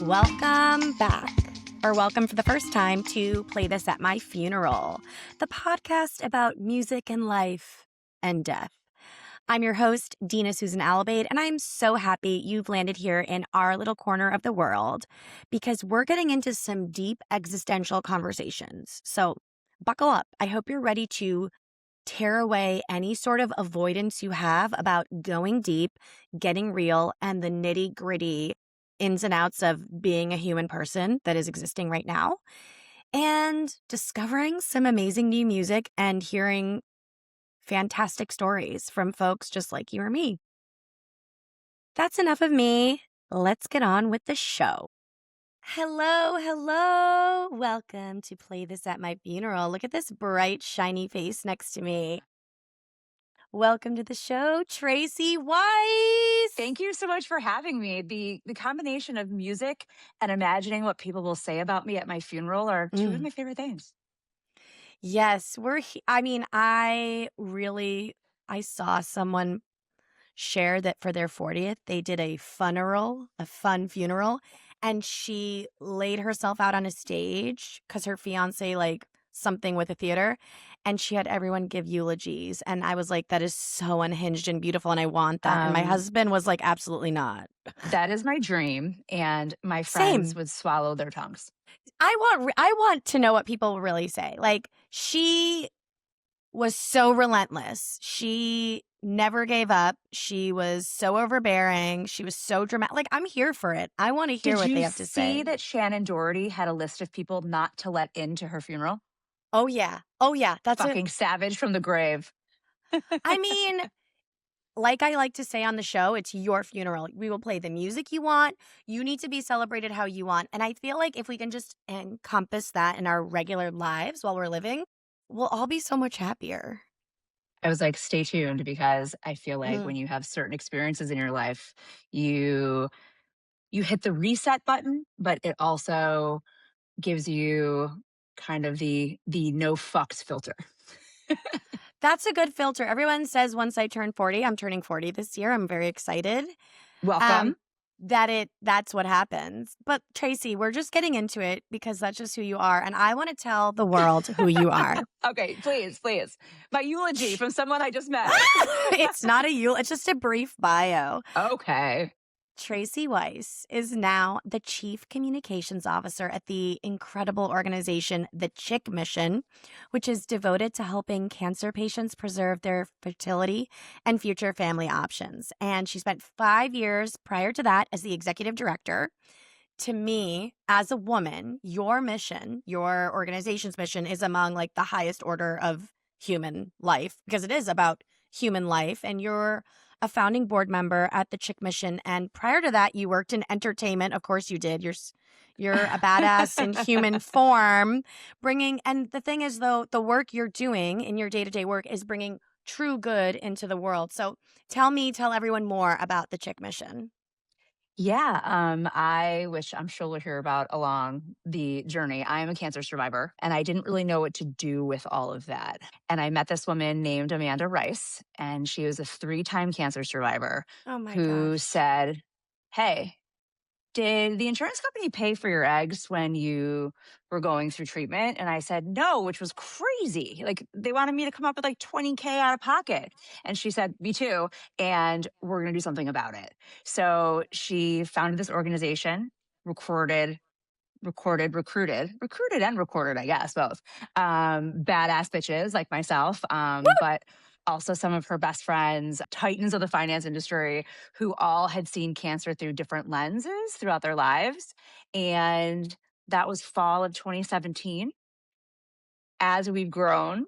Welcome back, or welcome for the first time to Play This at My Funeral, the podcast about music and life and death. I'm your host, Dina Susan Alabade, and I'm so happy you've landed here in our little corner of the world because we're getting into some deep existential conversations. So buckle up. I hope you're ready to tear away any sort of avoidance you have about going deep, getting real, and the nitty-gritty ins and outs of being a human person that is existing right now, and discovering some amazing new music and hearing fantastic stories from folks just like you or me. That's enough of me. Let's get on with the show. Hello. Welcome to Play This at My Funeral. Look at this bright, shiny face next to me. Welcome to the show, Tracy Weiss. Thank you so much for having me. The combination of music and imagining what people will say about me at my funeral are two of my favorite things. Yes, I saw someone share that for their 40th, they did a fun funeral, and she laid herself out on a stage because her fiance, something with a theater, and she had everyone give eulogies. And I was like, that is so unhinged and beautiful, and I want that. And my husband was like, absolutely not. That is my dream, and my friends Same. would swallow their tongues. I want to know what people really say. Like, she was so relentless. She never gave up. She was so overbearing. She was so dramatic. Like, I'm here for it. I want to hear what they have to say. Did you see that Shannon Doherty had a list of people not to let into her funeral? Oh, yeah. That's fucking savage from the grave. I mean, like I like to say on the show, it's your funeral. We will play the music you want. You need to be celebrated how you want. And I feel like if we can just encompass that in our regular lives while we're living, we'll all be so much happier. I was like, stay tuned, because I feel like when you have certain experiences in your life, you hit the reset button, but it also gives you kind of the no fucks filter. That's a good filter. Everyone says once I turn 40, I'm turning 40 this year. I'm very excited. Welcome. That's what happens. But Tracy, we're just getting into it because that's just who you are. And I want to tell the world who you are. Okay, please. My eulogy from someone I just met. It's not a eulogy. It's just a brief bio. Okay. Tracy Weiss is now the Chief Communications Officer at the incredible organization, The Chick Mission, which is devoted to helping cancer patients preserve their fertility and future family options. And she spent 5 years prior to that as the executive director. To me, as a woman, your mission, your organization's mission, is among the highest order of human life, because it is about human life. And you're a founding board member at the Chick Mission, and prior to that, you worked in entertainment. Of course, you did. You're a badass in human form, and the thing is, though, the work you're doing in your day-to-day work is bringing true good into the world. So tell everyone more about the Chick Mission. Yeah, I'm sure we'll hear about along the journey. I am a cancer survivor, and I didn't really know what to do with all of that. And I met this woman named Amanda Rice, and she was a 3-time cancer survivor who said, hey, did the insurance company pay for your eggs when you were going through treatment? And I said, no, which was crazy. They wanted me to come up with $20K out of pocket. And she said, me too. And we're going to do something about it. So she founded this organization, recruited and recorded, I guess, both. Badass bitches like myself. But also some of her best friends, titans of the finance industry, who all had seen cancer through different lenses throughout their lives. And that was fall of 2017. As we've grown,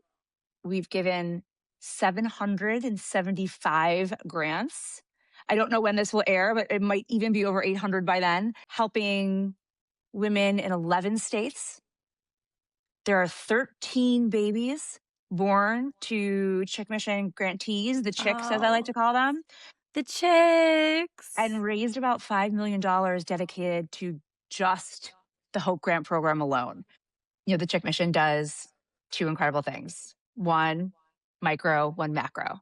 we've given 775 grants. I don't know when this will air, but it might even be over 800 by then, helping women in 11 states. There are 13 babies born to Chick Mission grantees, the chicks, as I like to call them. The chicks. And raised about $5 million dedicated to just the Hope Grant program alone. The Chick Mission does 2 incredible things. 1 micro, 1 macro.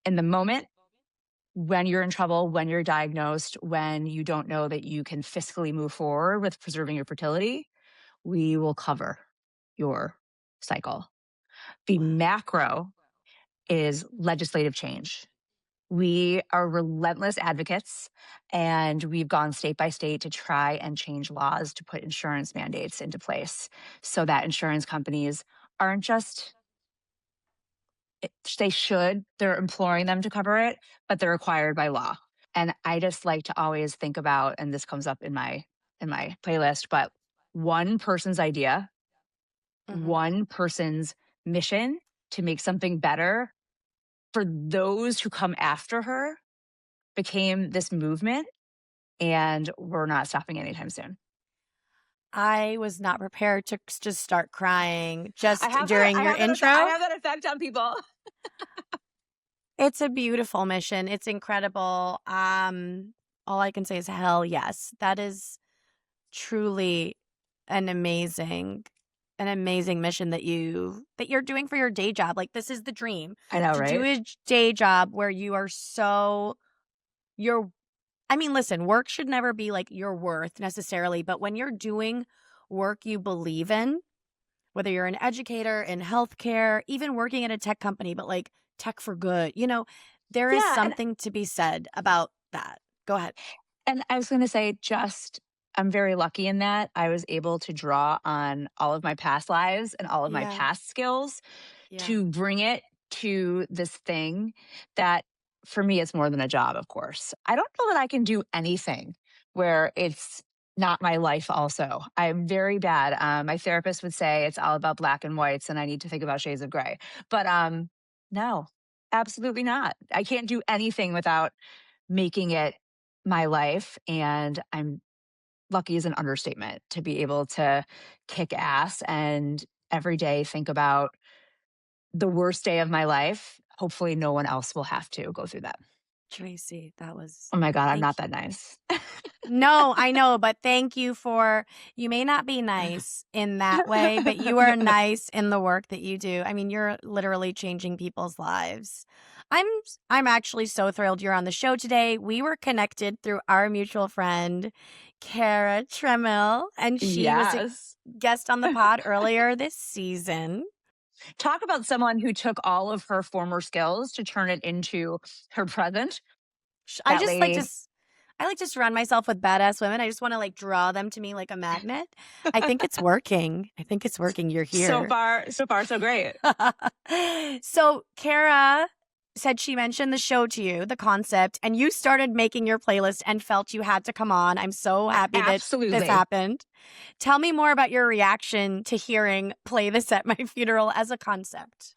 In the moment, when you're in trouble, when you're diagnosed, when you don't know that you can fiscally move forward with preserving your fertility, we will cover your cycle. The Wow. macro is legislative change. We are relentless advocates, and we've gone state by state to try and change laws to put insurance mandates into place so that insurance companies aren't just, they should, they're imploring them to cover it, but they're required by law. And I just like to always think about, and this comes up in my playlist, but one person's idea, Mhm. one person's mission to make something better for those who come after her became this movement, and we're not stopping anytime soon. I was not prepared to just start crying just during your I intro. have that effect on people. It's a beautiful mission. It's incredible. All I can say is hell yes. That is truly an amazing mission that you're doing for your day job. Like this is the dream. I know, To do right? a day job where you are so you're I mean, listen, work should never be like your worth necessarily, but when you're doing work you believe in, whether you're an educator in healthcare, even working at a tech company, but like tech for good, there is Yeah, and something to be said about that. Go ahead. I was gonna say, just I'm very lucky in that I was able to draw on all of my past lives and all of my Yeah. past skills Yeah. to bring it to this thing that, for me, it's more than a job, of course. I don't know that I can do anything where it's not my life also. I'm very bad. My therapist would say it's all about black and whites and I need to think about shades of gray. But no, absolutely not. I can't do anything without making it my life. And I'm lucky is an understatement to be able to kick ass and every day think about the worst day of my life. Hopefully, no one else will have to go through that. Tracy, that was Oh my God, I'm thank not that nice. No, I know, but thank you for you may not be nice in that way, but you are nice in the work that you do. I mean, you're literally changing people's lives. I'm I'm actually so thrilled you're on the show today. We were connected through our mutual friend, Cara Tremill, and she was a Yes. guest on the pod earlier this season. Talk about someone who took all of her former skills to turn it into her present. I That just like to lady, s- I like to surround myself with badass women. I just want to like draw them to me like a magnet. I think it's working. I think it's working. You're so here. far, so far, so great. So Kara said she mentioned the show to you, the concept, and you started making your playlist and felt you had to come on. I'm so happy that this Absolutely. happened. Tell me more about your reaction to hearing Play This at My Funeral as a concept.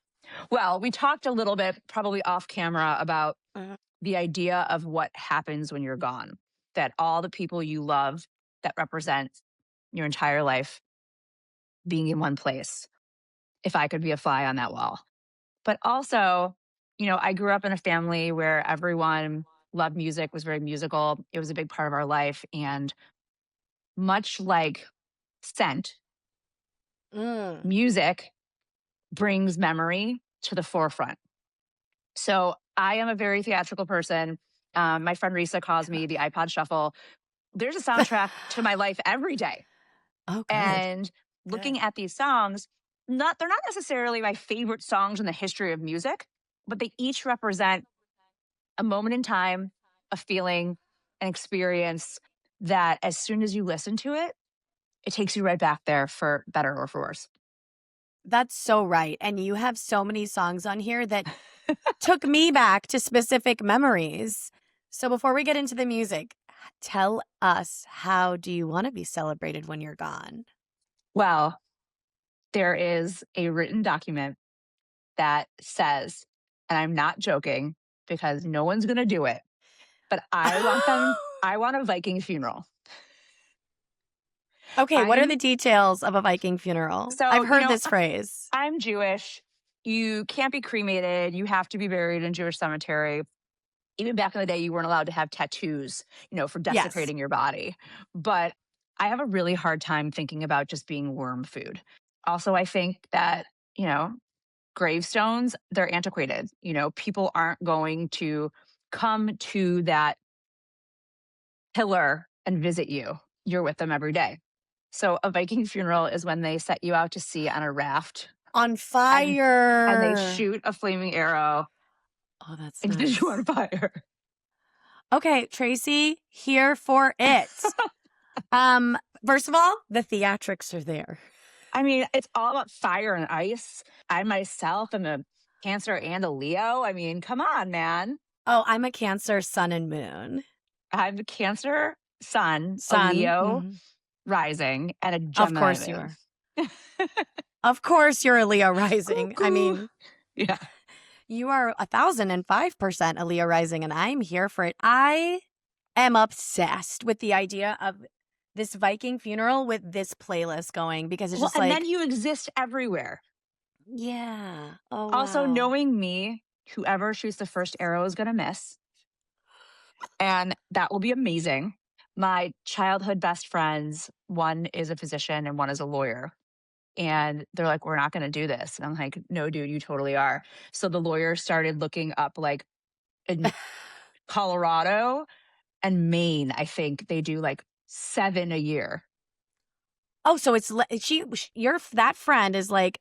Well, we talked a little bit, probably off camera, about Uh, the idea of what happens when you're gone, that all the people you love that represent your entire life being in one place, if I could be a fly on that wall. But also, I grew up in a family where everyone loved music, was very musical. It was a big part of our life. And much like scent, mm. music brings memory to the forefront. So I am a very theatrical person. My friend Risa calls me the iPod shuffle. There's a soundtrack to my life every day. Oh, good. And Good. looking at these songs, they're not necessarily my favorite songs in the history of music, but they each represent a moment in time, a feeling, an experience that as soon as you listen to it, it takes you right back there for better or for worse. That's so right. And you have so many songs on here that took me back to specific memories. So before we get into the music, tell us, how do you want to be celebrated when you're gone? Well, there is a written document that says, and I'm not joking because no one's going to do it, but I want a Viking funeral. Okay, what are I'm the details of a Viking funeral? I've so, heard this phrase. I'm Jewish. You can't be cremated. You have to be buried in Jewish cemetery. Even back in the day, you weren't allowed to have tattoos, for Yes. desecrating your body. But I have a really hard time thinking about just being worm food. Also, I think that, gravestones, they're antiquated. People aren't going to come to that pillar and visit you, you're with them every day. So a Viking funeral is when they set you out to sea on a raft On and they fire. shoot a flaming arrow Oh, that's and set you nice. on fire. Okay, Tracy, here for it. First of all, the theatrics are there. I mean, it's all about fire and ice. I myself am a Cancer and a Leo. I mean, come on, man. Oh, I'm a Cancer sun and moon. I'm a Cancer sun, a Sun. Leo Mhm. rising, and a Of Gemini course you moon. are. Of course you're a Leo rising. I Cuckoo. mean, Yeah. you are 1,005% a Leo rising, and I'm here for it. I am obsessed with the idea of this Viking funeral with this playlist going because it's Well, just and then like, you exist everywhere. yeah. Oh, Also, wow. knowing me, whoever shoots the first arrow is going to miss. And that will be amazing. My childhood best friends, one is a physician and one is a lawyer. And they're like, we're not going to do this. And I'm like, no, dude, you totally are. So the lawyer started looking up, like in Colorado and Maine, I think they do like 7 a year. Oh, so it's your that friend is like,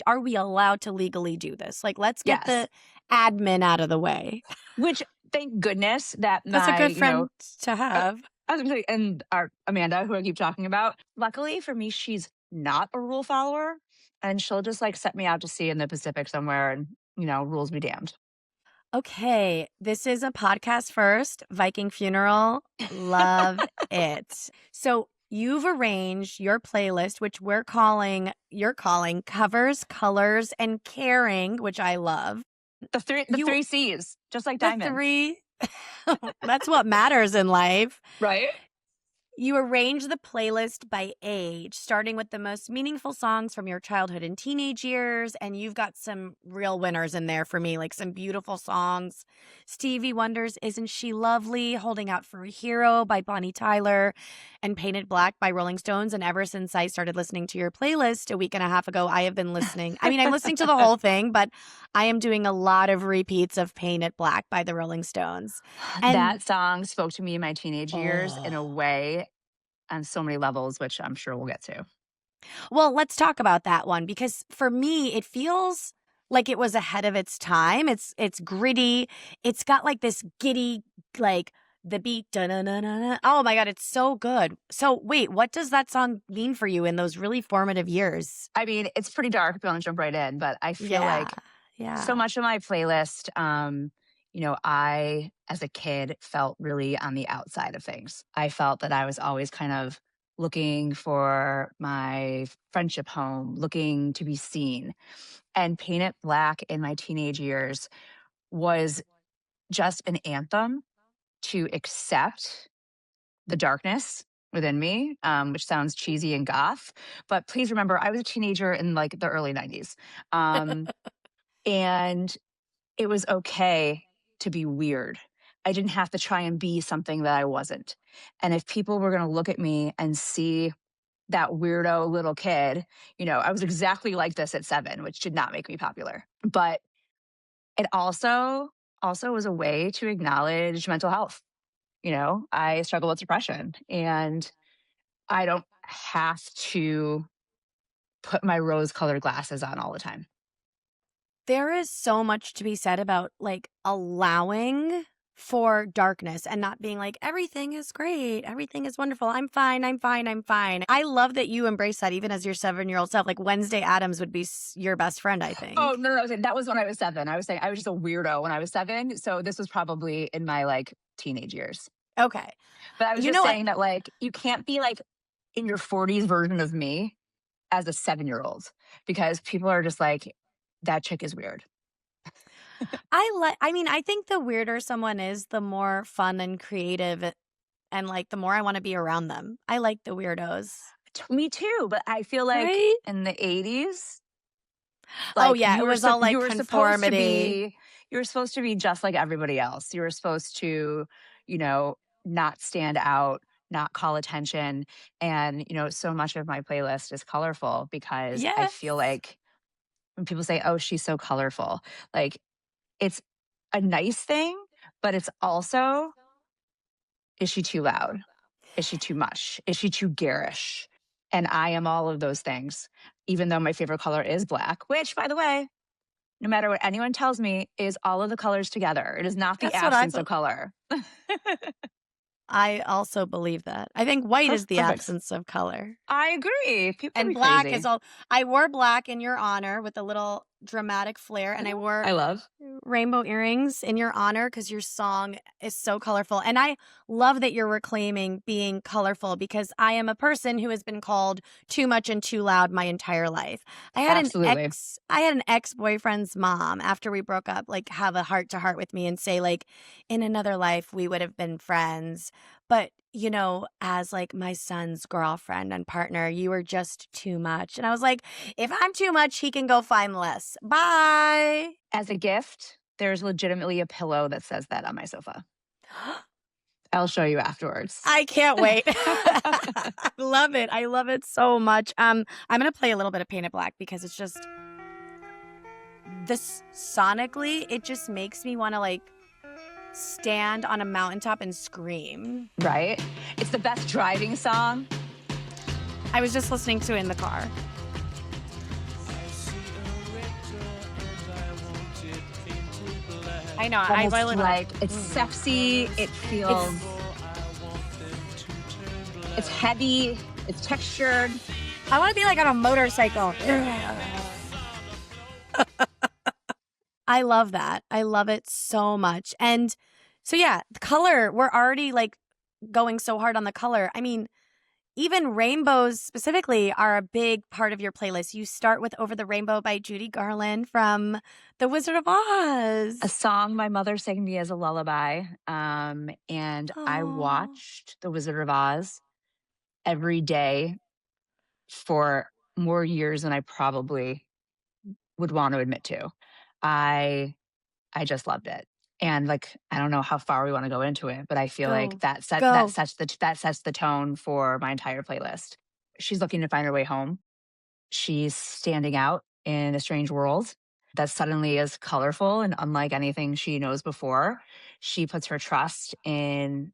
are we allowed to legally do this? Like, let's get Yes. the admin out of the way. Which, thank goodness that That's a my, good friend to uh, have. I was gonna say, and our Amanda, who I keep talking about, luckily for me, she's not a rule follower. And she'll just like set me out to sea in the Pacific somewhere and, rules be damned. Okay, this is a podcast first, Viking funeral. Love it. So you've arranged your playlist, which you're calling covers, colors, and caring, which I love. The You, three C's, just like the diamonds. three, that's what matters in life. Right? You arrange the playlist by age, starting with the most meaningful songs from your childhood and teenage years. And you've got some real winners in there for me, like some beautiful songs. Stevie Wonder's Isn't She Lovely, Holding Out for a Hero by Bonnie Tyler, and Painted Black by Rolling Stones. And ever since I started listening to your playlist a week and a half ago, I have been listening. I mean, I'm listening to the whole thing, but I am doing a lot of repeats of Painted Black by the Rolling Stones. And That song spoke to me in my teenage years in a oh. way on so many levels, which I'm sure we'll get to. Well, let's talk about that one because for me, it feels like it was ahead of its time. It's gritty. It's got like this giddy, like the beat. Da-na-na-na-na. Oh my God, it's so good. So wait, what does that song mean for you in those really formative years? I mean, it's pretty dark if you want to jump right in, but I feel Yeah, like so yeah. much of my playlist, I, as a kid, felt really on the outside of things. I felt that I was always kind of looking for my friendship home, looking to be seen. And Paint It Black in my teenage years was just an anthem to accept the darkness within me, which sounds cheesy and goth. But please remember, I was a teenager in like the early 90s. Um, and it was okay to be weird. I didn't have to try and be something that I wasn't. And if people were going to look at me and see that weirdo little kid, I was exactly like this at 7, which did not make me popular. But it also was a way to acknowledge mental health. I struggle with depression and I don't have to put my rose colored glasses on all the time. There is so much to be said about like allowing for darkness and not being like, everything is great. Everything is wonderful. I'm fine. I'm fine. I'm fine. I love that you embrace that even as your 7-year-old self. Like Wednesday Adams would be your best friend, I Oh, think. no, no, no. That was when I was 7. I was saying I was just a weirdo when I was 7. So this was probably in my like teenage years. Okay. But I was You just know what? saying that like you can't be like in your 40s version of me as a 7-year-old because people are just like, that chick is weird. I mean, I think the weirder someone is, the more fun and creative and like the more I want to be around them. I like the weirdos. Me too. But I feel like Right? in the 80s, Oh like yeah, it was all like conformity. you were supposed to be just like everybody else. You were supposed to, you know, not stand out, not call attention. And, so much of my playlist is colorful because I Yes. feel like when people say, "Oh, she's so colorful," like it's a nice thing, But it's also, is she too loud? Is she too much? Is she too garish? And I am all of those things, even though my favorite color is black, which, by the way, no matter what anyone tells me, is all of the colors together. It is not the That's what I absence believe. of color. I also believe that. I think white Oh, is the perfect. absence of color. I agree. People can And be black is crazy. all. I wore black in your honor with a little dramatic flair, and I wore I love. rainbow earrings in your honor because your song is so colorful. And I love that you're reclaiming being colorful because I am a person who has been called too much and too loud my entire life. Absolutely. I had an ex-boyfriend's mom after we broke up, like have a heart to heart with me and say, like, in another life we would have been friends. But, you know, as like my son's girlfriend and partner, you were just too much. And I was like, if I'm too much, he can go find less. Bye. As a gift, there's legitimately a pillow that says that on my sofa. I'll show you afterwards. I can't wait. I love it. I love it so much. I'm gonna play a little bit of Painted Black because it's just this sonically, it just makes me want to like stand on a mountaintop and scream. Right? It's the best driving song. I was just listening to it in the car. I know. I Almost literally like it's sexy. It feels. It's heavy. It's textured. I want to be like on a motorcycle. I love that. I love it so much. And so, yeah, the color, we're already like going so hard on the color. I mean, even rainbows specifically are a big part of your playlist. You start with Over the Rainbow by Judy Garland from The Wizard of Oz. A song my mother sang to me as a lullaby. And I Aw. watched The Wizard of Oz every day for more years than I probably would want to admit to. I just loved it. And like I don't know how far we want to go into it, but I feel like Go. that Go. sets the tone for my entire playlist. She's looking to find her way home. She's standing out in a strange world that suddenly is colorful and unlike anything she knows before. She puts her trust in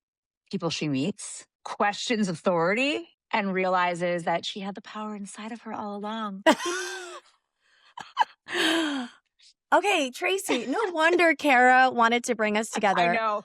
people she meets, questions authority, and realizes that she had the power inside of her all along. Okay, Tracy, no wonder Kara wanted to bring us together. I know.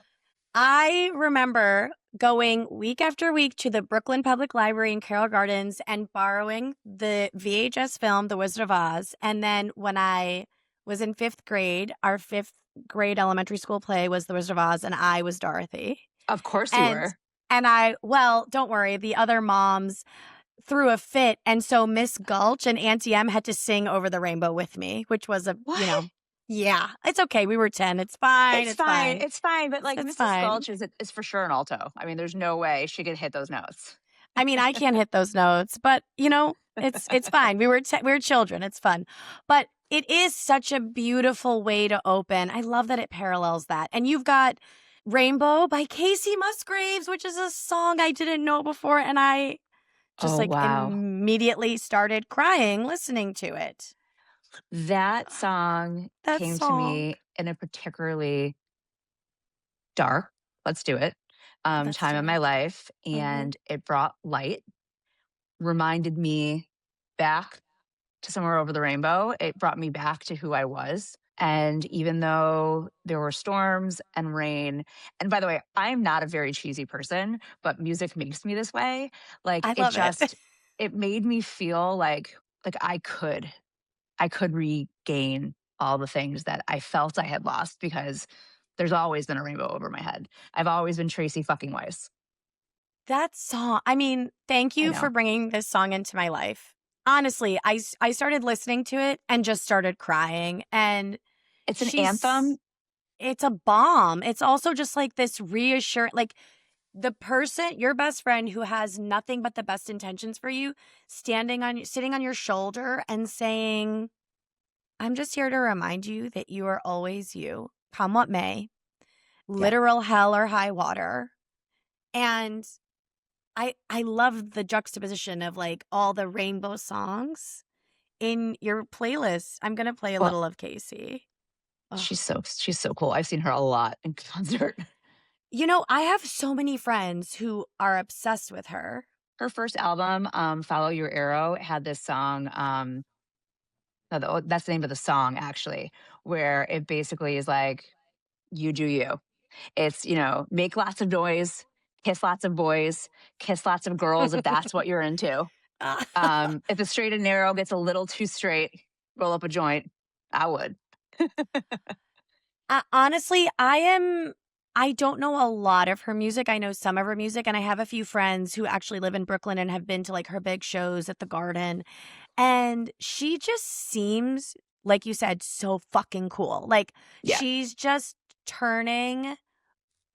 I remember going week after week to the Brooklyn Public Library in Carroll Gardens and borrowing the VHS film, The Wizard of Oz. And then when I was in fifth grade, our fifth grade elementary school play was The Wizard of Oz, and I was Dorothy. Of course you were. And well, don't worry, the other moms threw a fit. And so Miss Gulch and Auntie M had to sing Over the Rainbow with me, which was What? yeah, it's okay. We were 10. It's fine. It's fine. It's fine. But like It's Mrs. fine. Gulch is for sure an alto. I mean, there's no way she could hit those notes. I mean, I can't hit those notes, but it's fine. We were children. It's fun. But it is such a beautiful way to open. I love that it parallels that. And you've got Rainbow by Kacey Musgraves, which is a song I didn't know before, and I just immediately started crying listening to it. That song came to me in a particularly dark, let's do it, time in my life. And it brought light, reminded me back to somewhere over the rainbow. It brought me back to who I was. And even though there were storms and rain, and by the way, I'm not a very cheesy person, but music makes me this way. Like I love it. It made me feel like I could regain all the things that I felt I had lost because there's always been a rainbow over my head. I've always been Tracy fucking Weiss. That song, I mean, thank you for bringing this song into my life. Honestly, I started listening to it and just started crying. And it's an anthem. It's a bomb. It's also just like this reassurance, like the person, your best friend who has nothing but the best intentions for you, sitting on your shoulder and saying, I'm just here to remind you that you are always you, come what may, literal hell or high water. And I love the juxtaposition of like all the rainbow songs in your playlist. I'm going to play a little of Kacey. Oh. She's so cool. I've seen her a lot in concert. You know, I have so many friends who are obsessed with her. Her first album, Follow Your Arrow, had this song, that's the name of the song actually, where it basically is like, you do you. It's, make lots of noise, kiss lots of boys, kiss lots of girls if that's what you're into. If the straight and narrow gets a little too straight, roll up a joint. I would. Honestly, I don't know a lot of her music. I know some of her music, and I have a few friends who actually live in Brooklyn and have been to like her big shows at the Garden. And she just seems, like you said, so fucking cool. Like Yeah. she's just turning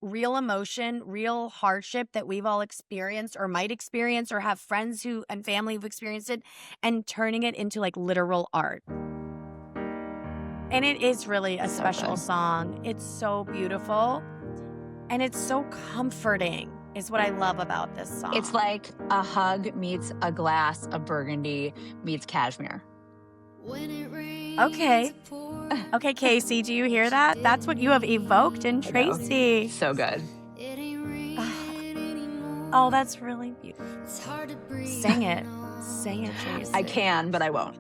real emotion, real hardship that we've all experienced or might experience or have friends who and family who've experienced it, and turning it into like literal art. And it is really a special song. It's so beautiful and it's so comforting is what I love about this song. It's like a hug meets a glass of Burgundy meets cashmere. Okay. Okay, Kacey, do you hear that? That's what you have evoked in Tracy. So good. Oh, that's really beautiful. Sing it. Sing it, Tracy. I can, but I won't.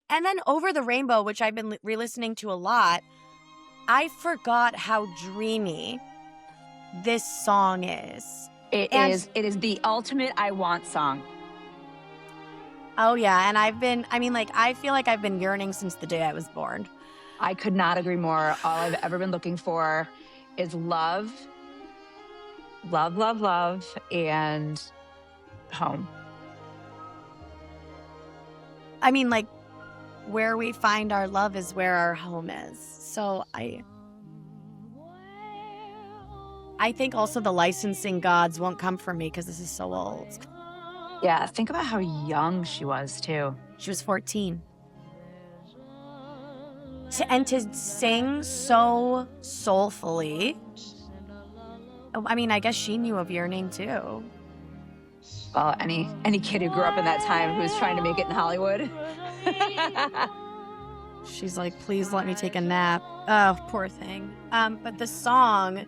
And then Over the Rainbow, which I've been re-listening to a lot, I forgot how dreamy this song is. It is the ultimate I want song. Oh, yeah. And I feel like I've been yearning since the day I was born. I could not agree more. All I've ever been looking for is love, love, love, love, and home. I mean, like, where we find our love is where our home is. So I think also the licensing gods won't come for me because this is so old. Yeah, think about how young she was, too. She was 14. And to sing so soulfully. I mean, I guess she knew of yearning, too. Well, any kid who grew up in that time who was trying to make it in Hollywood. She's like, please let me take a nap. Oh, poor thing. But the song,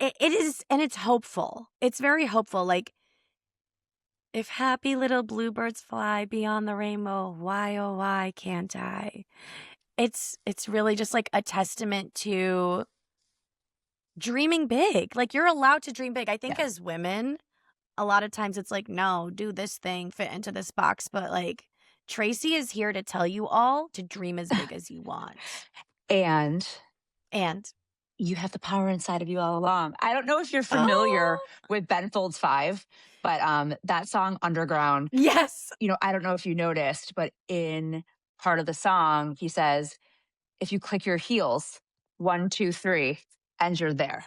it is, and it's hopeful. It's very hopeful. Like, if happy little bluebirds fly beyond the rainbow, why, oh, why can't I? It's really just like a testament to dreaming big. Like, you're allowed to dream big. I think as women, a lot of times it's like, no, do this thing, fit into this box. But like, Tracy is here to tell you all to dream as big as you want. And you have the power inside of you all along. I don't know if you're familiar with Ben Folds 5, but that song Underground. Yes. I don't know if you noticed, but in part of the song, he says, if you click your heels, 1, 2, 3, and you're there.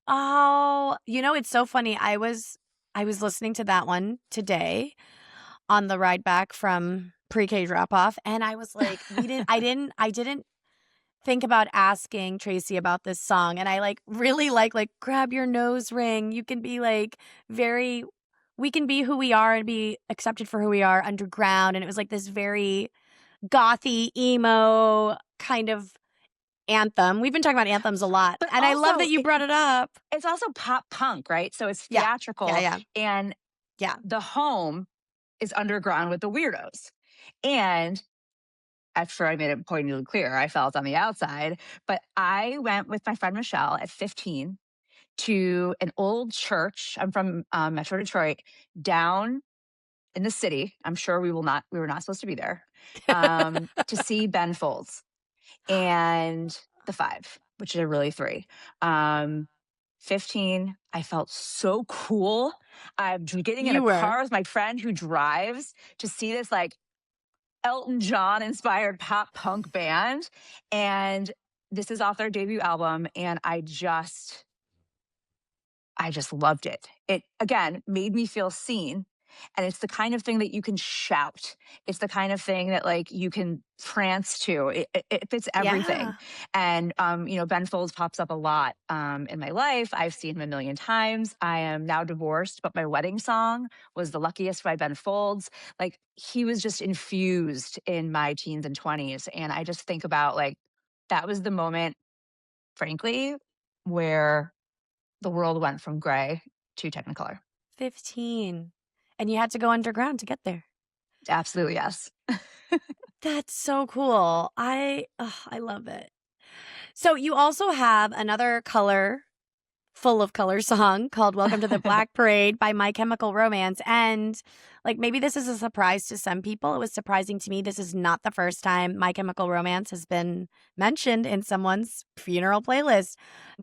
Oh, it's so funny. I was listening to that one today on the ride back from pre-K drop-off, and I was like, I didn't think about asking Tracy about this song, and I like really like grab your nose ring. You can be like we can be who we are and be accepted for who we are underground, and it was like this very gothy emo kind of anthem. We've been talking about anthems a lot, but and also, I love that you brought it up. It's also pop punk, right? So it's theatrical, and the home is underground with the weirdos. And I'm sure I made it pointedly clear, I felt on the outside, but I went with my friend Michelle at 15 to an old church. I'm from Metro Detroit, down in the city. I'm sure we were not supposed to be there, to see Ben Folds and the 5, which are really 3. 15, I felt so cool. I'm getting in a car with my friend who drives to see this like Elton John inspired pop punk band. And this is off their debut album. And I just loved it. It, again, made me feel seen. And it's the kind of thing that you can shout. It's the kind of thing that like you can prance to. It fits everything. Yeah. And Ben Folds pops up a lot in my life. I've seen him a million times. I am now divorced, but my wedding song was The Luckiest by Ben Folds. Like he was just infused in my teens and 20s. And I just think about like that was the moment, frankly, where the world went from gray to Technicolor. 15. And you had to go underground to get there. Absolutely, yes. That's so cool. I love it. So you also have another full of color song called Welcome to the Black Parade by My Chemical Romance. And like maybe this is a surprise to some people. It was surprising to me. This is not the first time My Chemical Romance has been mentioned in someone's funeral playlist.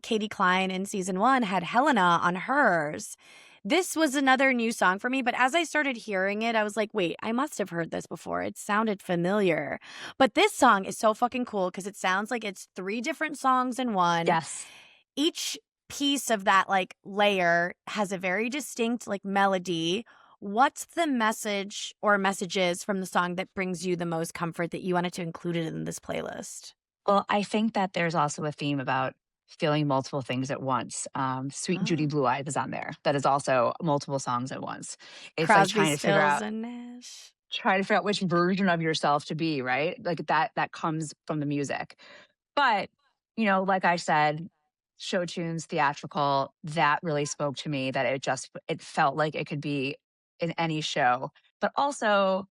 Katie Klein in season 1 had Helena on hers. This was another new song for me, but as I started hearing it, I was like, wait, I must have heard this before. It sounded familiar. But this song is so fucking cool because it sounds like it's 3 different songs in one. Yes. Each piece of that like layer has a very distinct like melody. What's the message or messages from the song that brings you the most comfort that you wanted to include it in this playlist? Well, I think that there's also a theme about feeling multiple things at once. Sweet Judy Oh. Blue Eyes is on there. That is also multiple songs at once. It's like Crosby, Stills, and Nash. trying to figure out which version of yourself to be, right? Like that comes from the music. But, like I said, show tunes, theatrical, that really spoke to me that it felt like it could be in any show. But also,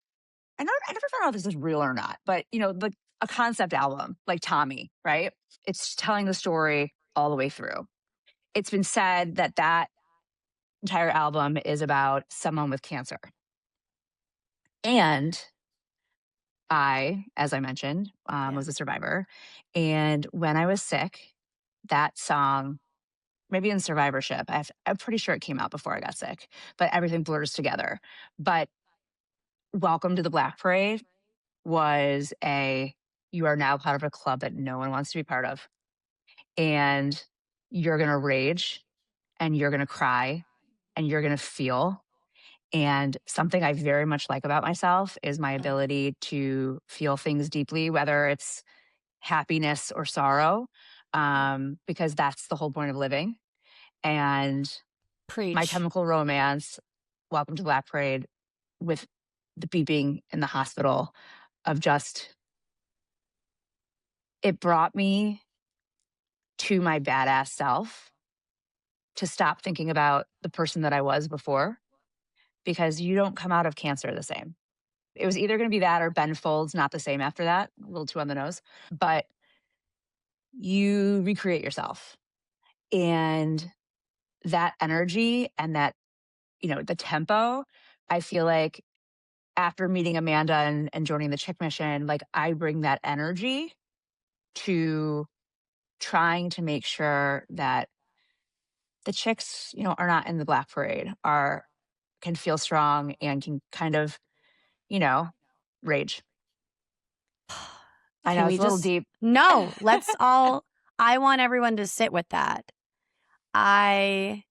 I never found out if this is real or not, but a concept album like Tommy, right? It's telling the story all the way through. It's been said that that entire album is about someone with cancer. And as I mentioned, Yeah. was a survivor. And when I was sick, that song, maybe in survivorship, I'm pretty sure it came out before I got sick, but everything blurs together. But Welcome to the Black Parade was you are now part of a club that no one wants to be part of. And you're going to rage and you're going to cry and you're going to feel. And something I very much like about myself is my Oh, ability to feel things deeply, whether it's happiness or sorrow, yeah. because that's the whole point of living. And My Preach. Chemical Romance, Welcome to Black Parade, with the beeping in the hospital of just, it brought me to my badass self to stop thinking about the person that I was before, because you don't come out of cancer the same. It was either going to be that or Ben Folds, not the same after that, a little too on the nose, but you recreate yourself. And that energy and that, the tempo, I feel like after meeting Amanda and joining the Chick Mission, like I bring that energy to trying to make sure that the chicks, are not in the Black Parade, can feel strong and can kind of, you know, rage. I Can know we it's a little just deep. No, let's all I want everyone to sit with that. I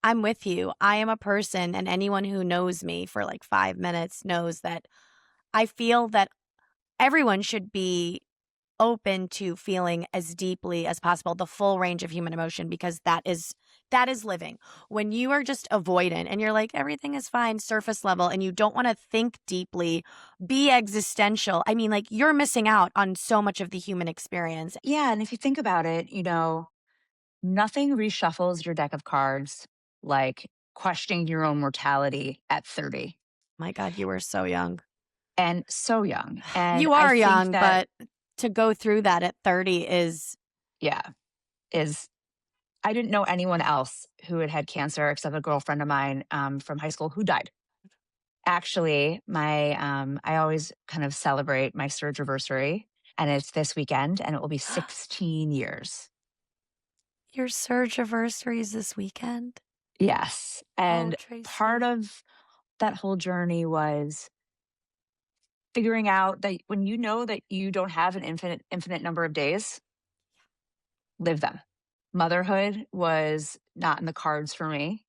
I'm with you. I am a person, and anyone who knows me for like 5 minutes knows that I feel that everyone should be open to feeling as deeply as possible the full range of human emotion, because that is living. When you are just avoidant and you're like everything is fine surface level and you don't want to think deeply, be existential, I mean, like, you're missing out on so much of the human experience. Yeah. And if you think about it, nothing reshuffles your deck of cards like questioning your own mortality at 30 My God, you were so young. and so young. And You I are think young, that, but to go through that at 30 is yeah, is I didn't know anyone else who had had cancer except a girlfriend of mine from high school who died. Actually, I always kind of celebrate my surge anniversary, and it's this weekend, and it will be 16 years. your surge anniversaries this weekend. Yes, Oh, and part Tracy. of that whole journey was figuring out that when you know that you don't have an infinite number of days, live them. Motherhood was not in the cards for me.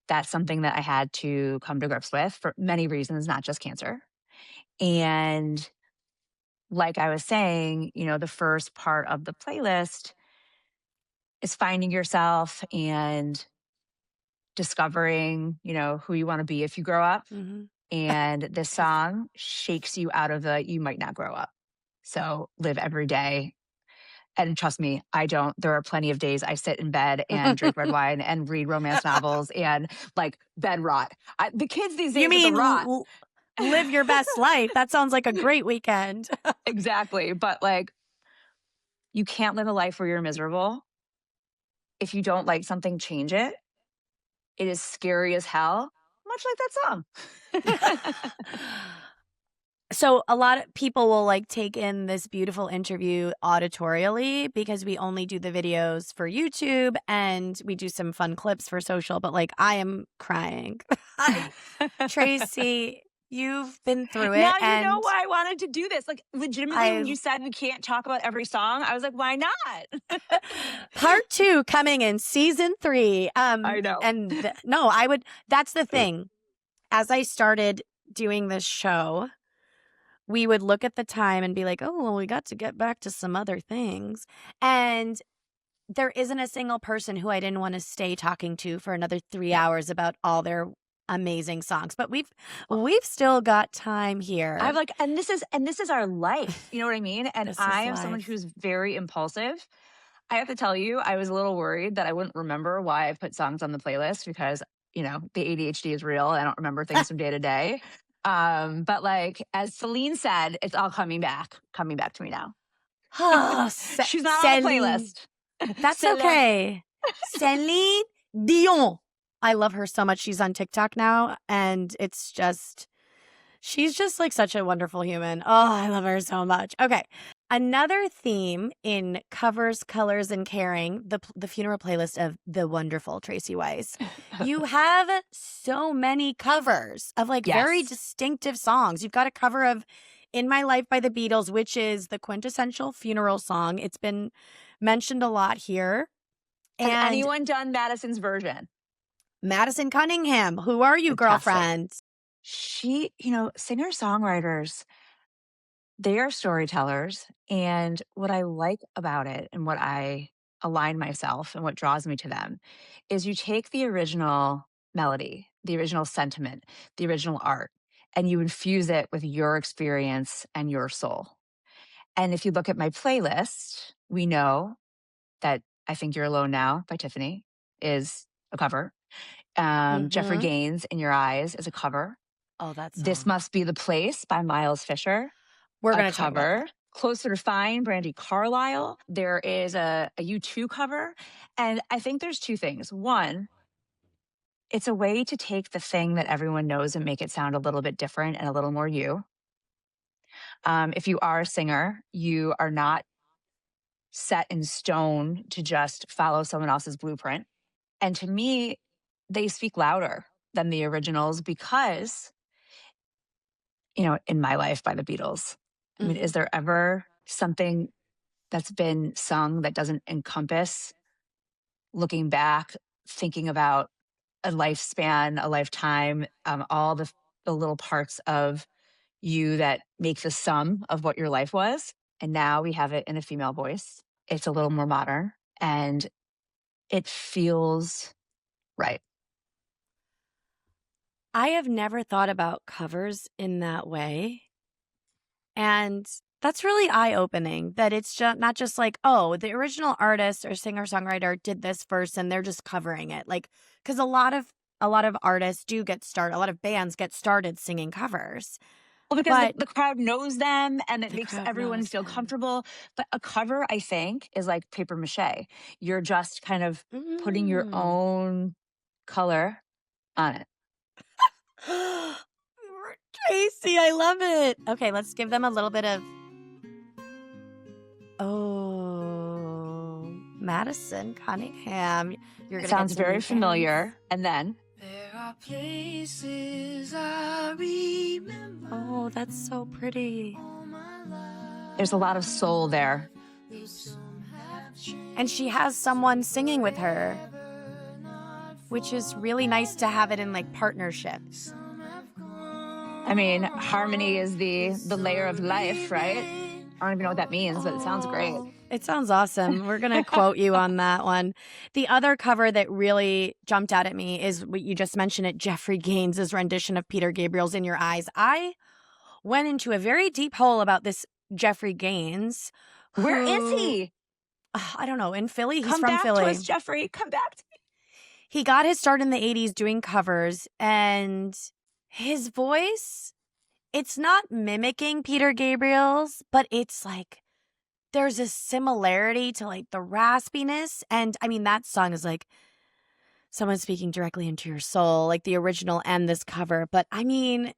that's something that I had to come to grips with for many reasons, not just cancer. And like I was saying, the first part of the playlist is finding yourself and discovering, who you want to be if you grow up. Mm-hmm. And this song shakes you out of you might not grow up. So live every day. And trust me, I don't. There are plenty of days I sit in bed and drink red wine and read romance novels and like bed rot. The kids these days You with the mean rot. live your best life? That sounds like a great weekend. Exactly. But like, you can't live a life where you're miserable. If you don't like something, change it. It is scary as hell, much like that song. So a lot of people will like take in this beautiful interview auditorially because we only do the videos for YouTube and we do some fun clips for social, but like I am crying. Tracy, you've been through it. Now and you know why I wanted to do this. Like legitimately, when you said we can't talk about every song, I was like, why not? Part 2 coming in season 3. I know. And no, that's the thing. As I started doing this show, we would look at the time and be like, oh, well, we got to get back to some other things. And there isn't a single person who I didn't want to stay talking to for another 3 hours about all their amazing songs. But we've still got time here. I'm like, and this is our life. You know what I mean? And I am someone who's very impulsive. I have to tell you, I was a little worried that I wouldn't remember why I put songs on the playlist because, the ADHD is real. I don't remember things from day to day. But like, as Celine said, it's all coming back to me now. She's not on the playlist. That's okay. Celine Dion. I love her so much. She's on TikTok now. And she's just like such a wonderful human. Oh, I love her so much. Okay. Another theme in covers, colors, and caring, the funeral playlist of the wonderful Tracy Weiss. You have so many covers of like very distinctive songs. You've got a cover of In My Life by the Beatles, which is the quintessential funeral song. It's been mentioned a lot here. Has anyone done Madison's version? Madison Cunningham. Who are you, girlfriend? She, singer-songwriters, they are storytellers. And what I like about it and what I align myself and what draws me to them is you take the original melody, the original sentiment, the original art, and you infuse it with your experience and your soul. And if you look at my playlist, we know that I Think You're Alone Now by Tiffany is a cover. Jeffrey Gaines, In Your Eyes is a cover. Oh, that's This Must Be the Place by Miles Fisher. We're going to talk about that. Closer to Fine, Brandi Carlile. There is a U2 cover. And I think there's two things. One, it's a way to take the thing that everyone knows and make it sound a little bit different and a little more you. If you are a singer, you are not set in stone to just follow someone else's blueprint. And to me, they speak louder than the originals because, In My Life by the Beatles. I mean, is there ever something that's been sung that doesn't encompass looking back, thinking about a lifespan, a lifetime, all the little parts of you that make the sum of what your life was? And now we have it in a female voice. It's a little more modern and it feels right. I have never thought about covers in that way. And that's really eye-opening that it's just not just like, oh, the original artist or singer-songwriter did this first and they're just covering it. Like, because a lot of artists do get started, a lot of bands get started singing covers. Well, because the crowd knows them and it makes everyone feel comfortable. But a cover, I think, is like paper mache. You're just kind of putting your own color on it. Tracy, I love it. Okay, let's give them a little bit of... Oh, Madison Cunningham. It sounds very familiar. And then... There are places I remember. Oh, that's so pretty. There's a lot of soul there. And she has someone singing with her. which is really nice to have it in like partnership. I mean, harmony is the layer of life, right? I don't even know what that means, but it sounds great. It sounds awesome. We're going to quote you on that one. The other cover that really jumped out at me is what you just mentioned it, Jeffrey Gaines's rendition of Peter Gabriel's In Your Eyes. I went into a very deep hole about this Jeffrey Gaines. Where is he? I don't know. In Philly? He's Come from back Philly. to us, Jeffrey. Come back to me. He got his start in the 80s doing covers, and his voice, it's not mimicking Peter Gabriel's, but it's like there's a similarity to like the raspiness. And I mean, that song is like someone speaking directly into your soul, like the original and this cover. But I mean,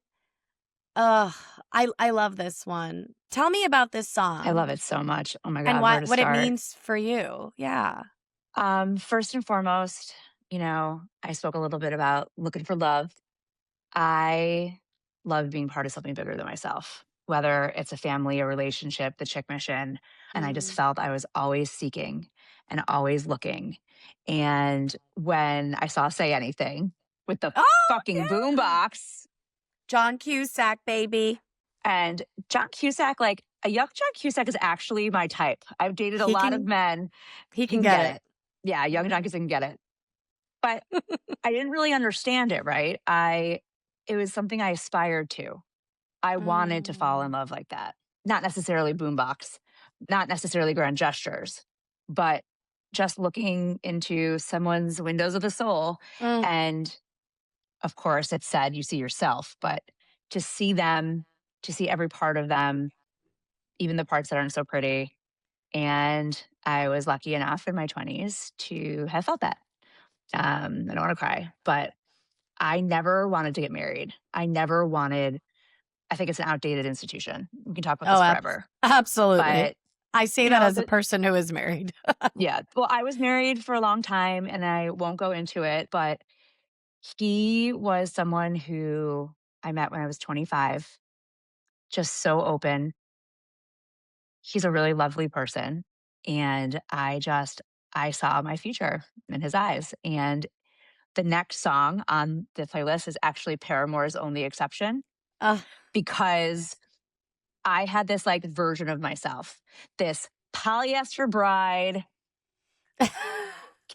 I love this one. Tell me about this song. I love it so much. Oh my God. And where to what it start? means for you. Yeah. First and foremost, you know, I spoke a little bit about looking for love. I love being part of something bigger than myself, whether it's a family, a relationship, the Chick Mission. And I just felt I was always seeking and always looking. And when I saw Say Anything with the fucking boombox, John Cusack, baby. and John Cusack, like a young John Cusack is actually my type. I've dated a lot of men. He can get it. Yeah, young John Cusack can get it. But I didn't really understand it, right? It was something I aspired to. I wanted to fall in love like that. Not necessarily boombox, not necessarily grand gestures, but just looking into someone's windows of the soul. And of course, it said you see yourself, but to see them, to see every part of them, even the parts that aren't so pretty. And I was lucky enough in my 20s to have felt that. I don't want to cry, but I never wanted to get married. I think it's an outdated institution. We can talk about this forever. Absolutely. But, I say that as a person who is married. Yeah. Well, I was married for a long time and I won't go into it, but he was someone who I met when I was 25, just so open. He's a really lovely person. And I saw my future in his eyes. And the next song on the playlist is actually Paramore's Only Exception. Because I had this like version of myself, this polyester bride,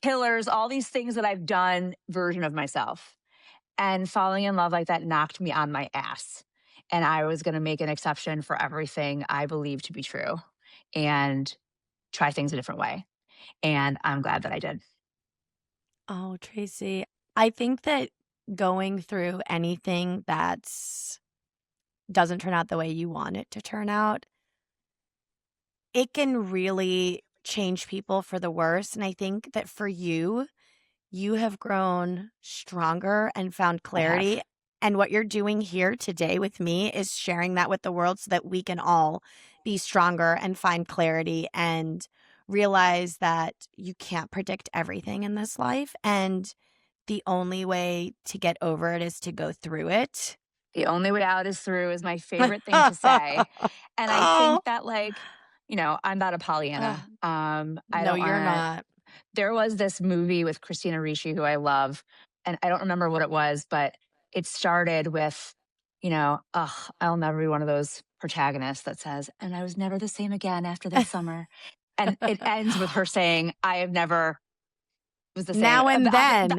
killers, all these things that I've done version of myself. And falling in love like that knocked me on my ass. And I was going to make an exception for everything I believe to be true and try things a different way. And I'm glad that I did. Oh, Tracy, I think that going through anything that's doesn't turn out the way you want it to turn out, it can really change people for the worse. And I think that for you, you have grown stronger and found clarity. And what you're doing here today with me is sharing that with the world so that we can all be stronger and find clarity and realize that you can't predict everything in this life. And the only way to get over it is to go through it. The only way out is through is my favorite thing to say. And I think that, like, you know, I'm not a Pollyanna. You're not. There was this movie with Christina Ricci, who I love, and I don't remember what it was, but it started with, you know, I'll never be one of those protagonists that says, and I was never the same again after this summer. And it ends with her saying, I have never was the same. Now and then.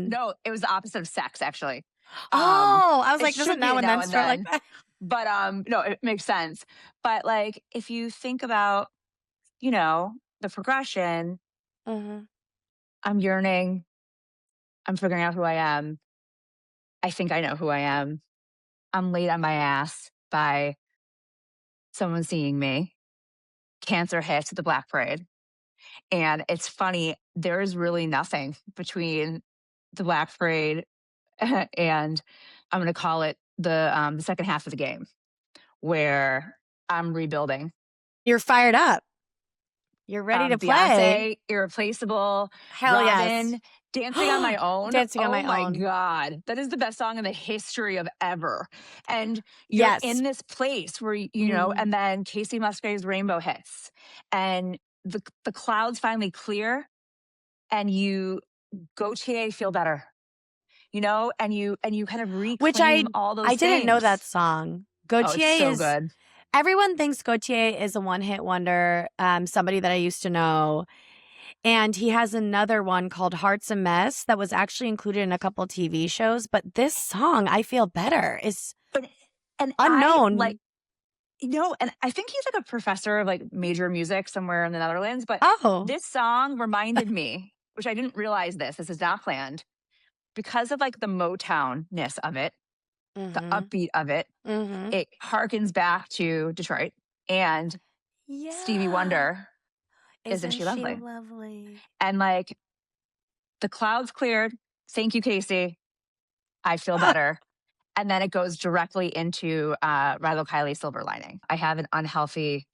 No, it was the opposite of sex, actually. I was like, doesn't now and then start like that? But no, it makes sense. But like, if you think about, you know, the progression, I'm yearning. I'm figuring out who I am. I think I know who I am. I'm laid on my ass by someone seeing me. Cancer hits the Black Parade. And it's funny, there is really nothing between the Black Parade and I'm going to call it the second half of the game, where I'm rebuilding. You're fired up. You're ready to play. Beyonce, Ireeplacable, Hell Robyn, yes. Dancing on My Own. Dancing on My Own. Oh my God. That is the best song in the history of ever. And you're in this place where, you know, and then Kacey Musgraves' Rainbow hits and the clouds finally clear and you Gotye, Feel Better, you know, and you kind of Which reclaim all those I didn't know that things. song. Oh, it's Gotye so is good. everyone thinks Gotye is a one-hit wonder, somebody that I used to know. And he has another one called Heart's a Mess that was actually included in a couple TV shows. But this song, I Feel Better, is And I unknown. like, you know, and I think he's like a professor of like major music somewhere in the Netherlands. But Oh. this song reminded me, which I didn't realize this is not planned, because of like the Motown-ness of it, the upbeat of it. It harkens back to Detroit and Stevie Yeah. Wonder, Isn't Isn't She she Lovely? lovely? And like the clouds cleared. Thank you, Kacey. I feel better. And then it goes directly into Rilo Kiley, Silver Lining. I have an unhealthy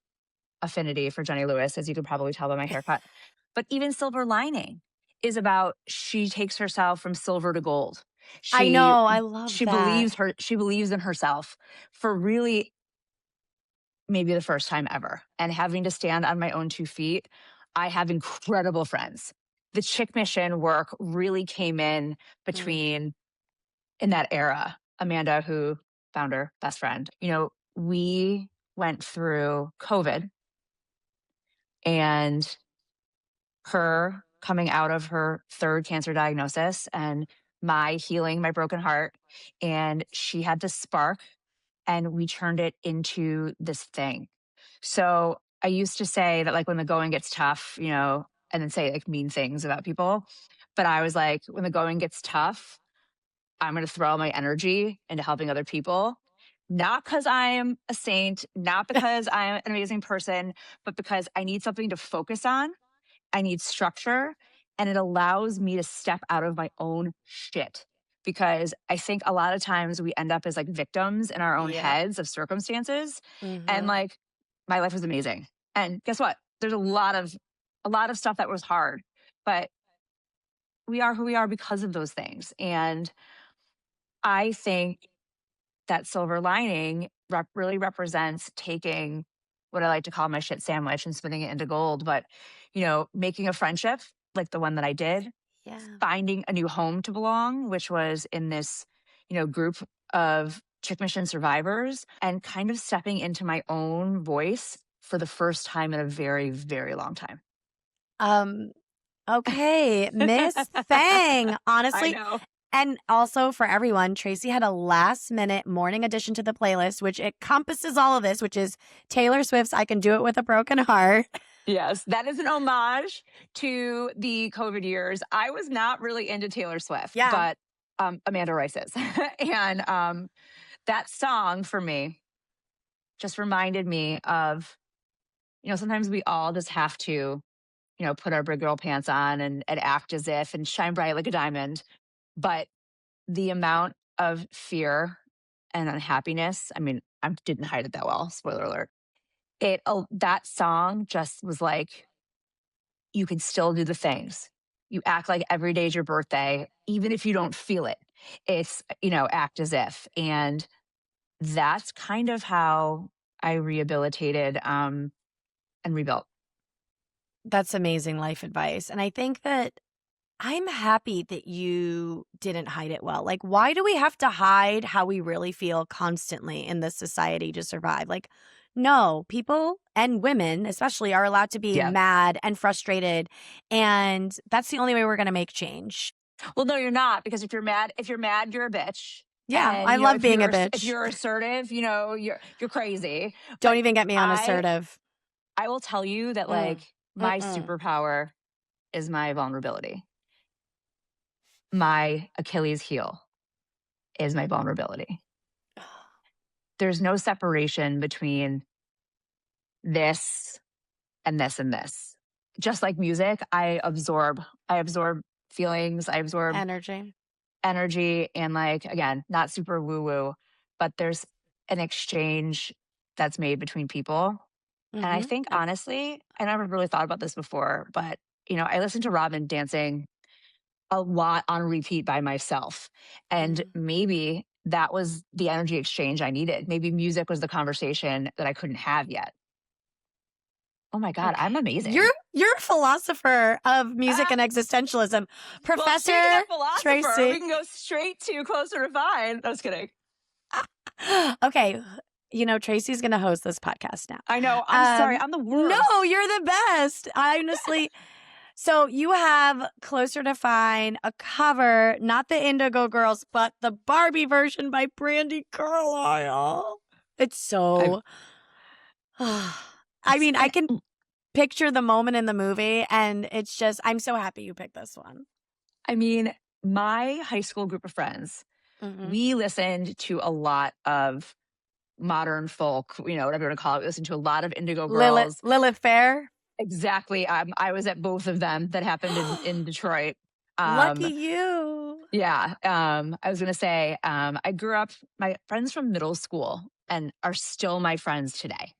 affinity for Jenny Lewis, as you can probably tell by my haircut. But even Silver Lining is about she takes herself from silver to gold. I know. I love that. She believes in herself for really maybe the first time ever. And having to stand on my own 2 feet, I have incredible friends. The Chick Mission work really came in between in that era. Amanda, who founder, best friend, you know, we went through COVID and her coming out of her 3rd cancer diagnosis and my healing my broken heart. And she had this spark and we turned it into this thing. So I used to say that like when the going gets tough, you know, and then say like mean things about people. But I was like, when the going gets tough, I'm going to throw all my energy into helping other people. Not because I'm a saint, not because I'm an amazing person, but because I need something to focus on. I need structure, and it allows me to step out of my own shit. Because I think a lot of times we end up as like victims in our own Yeah. heads of circumstances. And Mhm. like my life was amazing. And guess what? There's a lot of stuff that was hard, but we are who we are because of those things. And I think that silver lining really represents taking what I like to call my shit sandwich and spinning it into gold. But, you know, making a friendship like the one that I did, Yeah. finding a new home to belong, which was in this, you know, group of Chick Mission survivors, and kind of stepping into my own voice for the first time in a very, very long time. Um, okay, Miss Fang, I honestly. know. And also for everyone, Tracy had a last minute morning addition to the playlist, which encompasses all of this, which is Taylor Swift's I Can Do It With a Broken Heart. Yes, that is an homage to the COVID years. I was not really into Taylor Swift, Yeah. but Amanda Rice is. And that song for me just reminded me of, you know, sometimes we all just have to, you know, put our big girl pants on and act as if and shine bright like a diamond. But the amount of fear and unhappiness, I mean, I didn't hide it that well, spoiler alert. That song just was like, you can still do the things. You act like every day is your birthday, even if you don't feel it. It's, you know, act as if. And that's kind of how I rehabilitated and rebuilt. That's amazing life advice. And I think that I'm happy that you didn't hide it well. Like, why do we have to hide how we really feel constantly in this society to survive? Like, no, people and women, especially, are allowed to be Yeah. mad and frustrated. And that's the only way we're going to make change. Well, no, you're not, because if you're mad, you're a bitch. Yeah, And I you know, love being a bitch. if you're assertive, you know, you're crazy. Don't But even get me on I assertive. I will tell you that like my superpower is my vulnerability. My Achilles heel is my vulnerability. There's no separation between this and this and this. Just like music, I absorb feelings, I absorb Energy. energy, and like, again, not super woo woo, but there's an exchange that's made between people. And I think honestly, I never really thought about this before, but you know, I listened to Robyn dancing a lot on repeat by myself. And maybe that was the energy exchange I needed. Maybe music was the conversation that I couldn't have yet. Oh my God, I'm amazing. You're a philosopher of music and existentialism. Professor Well, speaking of philosopher, Tracy. we can go straight to Closer to Fine. I was kidding. Okay. Tracy's going to host this podcast now. I know. I'm sorry. I'm the worst. No, you're the best. Honestly. So you have Closer to Fine, a cover, not the Indigo Girls, but the Barbie version by Brandi Carlile. It's so... I mean, I can picture the moment in the movie, and it's just... I'm so happy you picked this one. I mean, my high school group of friends, we listened to a lot of modern folk, whatever you want to call it. We listened to a lot of Indigo Girls. Lilith Phair? Exactly. I was at both of them that happened in Detroit. Lucky you. Yeah. I was going to say, I grew up, my friends from middle school and are still my friends today.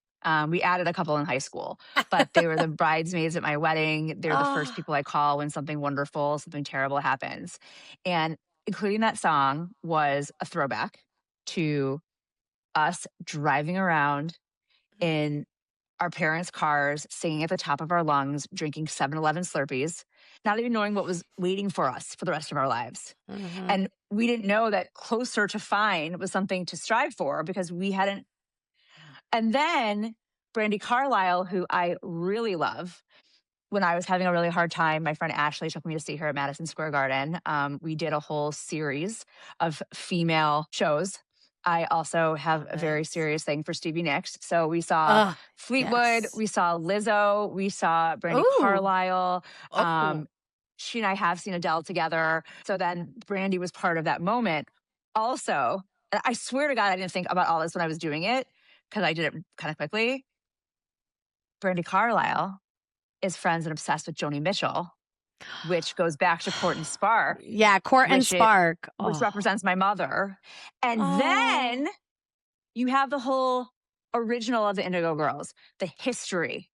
We added a couple in high school, but they were the bridesmaids at my wedding. They're the first people I call when something wonderful, something terrible happens. And including that song was a throwback to us driving around in our parents' cars, singing at the top of our lungs, drinking 7-Eleven Slurpees, not even knowing what was waiting for us for the rest of our lives. And we didn't know that Closer to Fine was something to strive for because we hadn't. And then Brandi Carlile, who I really love, when I was having a really hard time, my friend Ashley took me to see her at Madison Square Garden. We did a whole series of female shows. I also have a very serious thing for Stevie Nicks. So we saw Fleetwood, we saw Lizzo, we saw Brandi Carlile. She and I have seen Adele together. So then Brandi was part of that moment. Also, and I swear to God, I didn't think about all this when I was doing it because I did it kind of quickly. Brandi Carlile is friends and obsessed with Joni Mitchell, which goes back to Court and Spark. Yeah, Court and Spark. Which represents my mother. And then you have the whole original of the Indigo Girls, the history